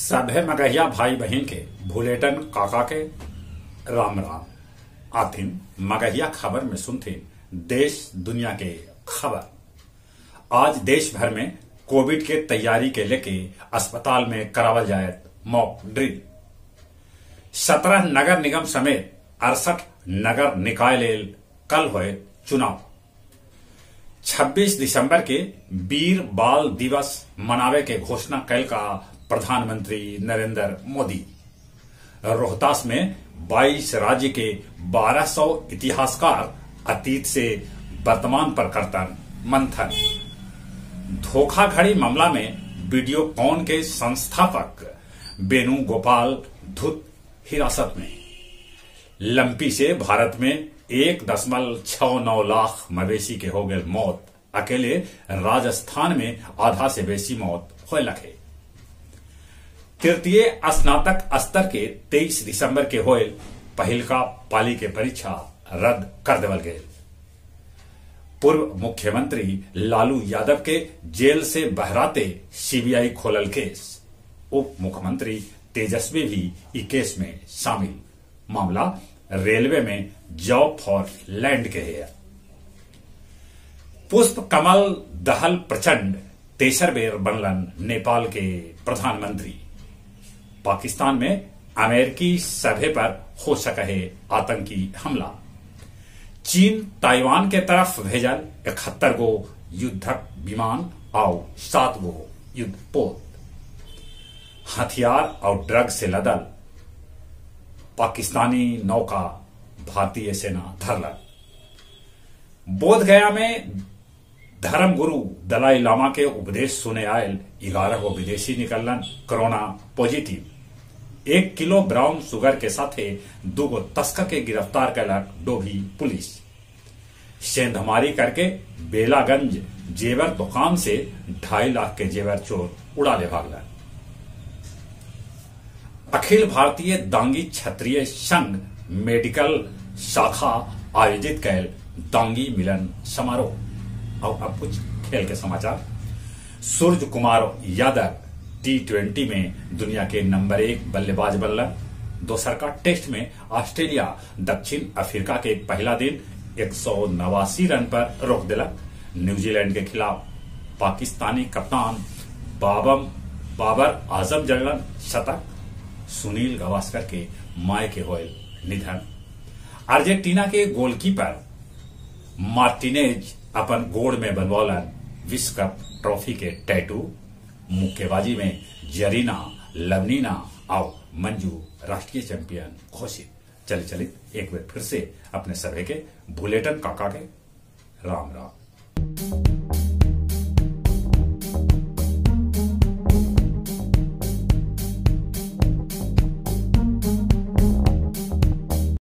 सभे मगहिया भाई बहन के भुलेटन काका के राम राम। आथिन मगहिया खबर में सुनते देश दुनिया के खबर। आज देश भर में कोविड के तैयारी के लेके अस्पताल में करावल जाए मॉक ड्रिल। 17 नगर निगम समेत 68 नगर निकाय लेल कल हुए चुनाव। 26 दिसंबर के वीर बाल दिवस मनावे के घोषणा कैल का प्रधानमंत्री नरेंद्र मोदी। रोहतास में 22 राज्य के 1200 इतिहासकार अतीत से वर्तमान पर करतन मंथन। धोखाधड़ी मामला में वीडियोकॉन के संस्थापक बेनू गोपाल धुत हिरासत में। लंपी से भारत में 1.69 लाख मवेशी के हो गए मौत। अकेले राजस्थान में आधा से बेसी मौत होए लगे। तृतीय स्नातक स्तर के 23 दिसंबर के होए पहिलका पाली के परीक्षा रद्द कर देवल गए। पूर्व मुख्यमंत्री लालू यादव के जेल से बहराते सीबीआई खोलल केस। उप मुख्यमंत्री तेजस्वी भी इस केस में शामिल। मामला रेलवे में जॉब फॉर लैंड के है। पुष्प कमल दहल प्रचंड तेसर बेर बनलन नेपाल के प्रधानमंत्री। पाकिस्तान में अमेरिकी सभे पर हो सके है आतंकी हमला। चीन ताइवान के तरफ भेजल 71 गो युद्धक विमान और 7 गो युद्धपोत। हथियार और ड्रग से लदल पाकिस्तानी नौका भारतीय सेना धरलक। बोधगया में धर्म गुरु दलाई लामा के उपदेश सुने आयल 11 गो विदेशी निकलन corona positive. 1 kilo brown sugar के साथे 2 गो तस्कर के गिरफ्तार कैलक डोभी पुलिस। सेंधमारी करके बेलागंज जेवर दुकान से 2.5 लाख के जेवर चोर उड़ा ले भागलन। अखिल भारतीय दांगी क्षत्रिय संघ मेडिकल शाखा आयोजित कैल दांगी मिलन समारोह। और अब कुछ खेल के समाचार। सूर्य कुमार यादव T20 में दुनिया के नंबर 1 बल्लेबाज बनलन। दोसर का टेस्ट में ऑस्ट्रेलिया दक्षिण अफ्रीका के पहला दिन 189 रन पर रोक दिलक। न्यूजीलैंड के खिलाफ पाकिस्तानी कप्तान बाबर आजम जड़लन शतक। सुनील गावस्कर के माय के होयल निधन। अर्जेंटीना के गोलकीपर मार्टिनेज अपन गोड़ में बनवौलन विश्व कप ट्रॉफी के टैटू। मुक्केबाजी में जरीना लवनीना और मंजू राष्ट्रीय चैंपियन घोषित। चलित एक बार फिर से अपने सभी के बुलेटिन काका के राम राम।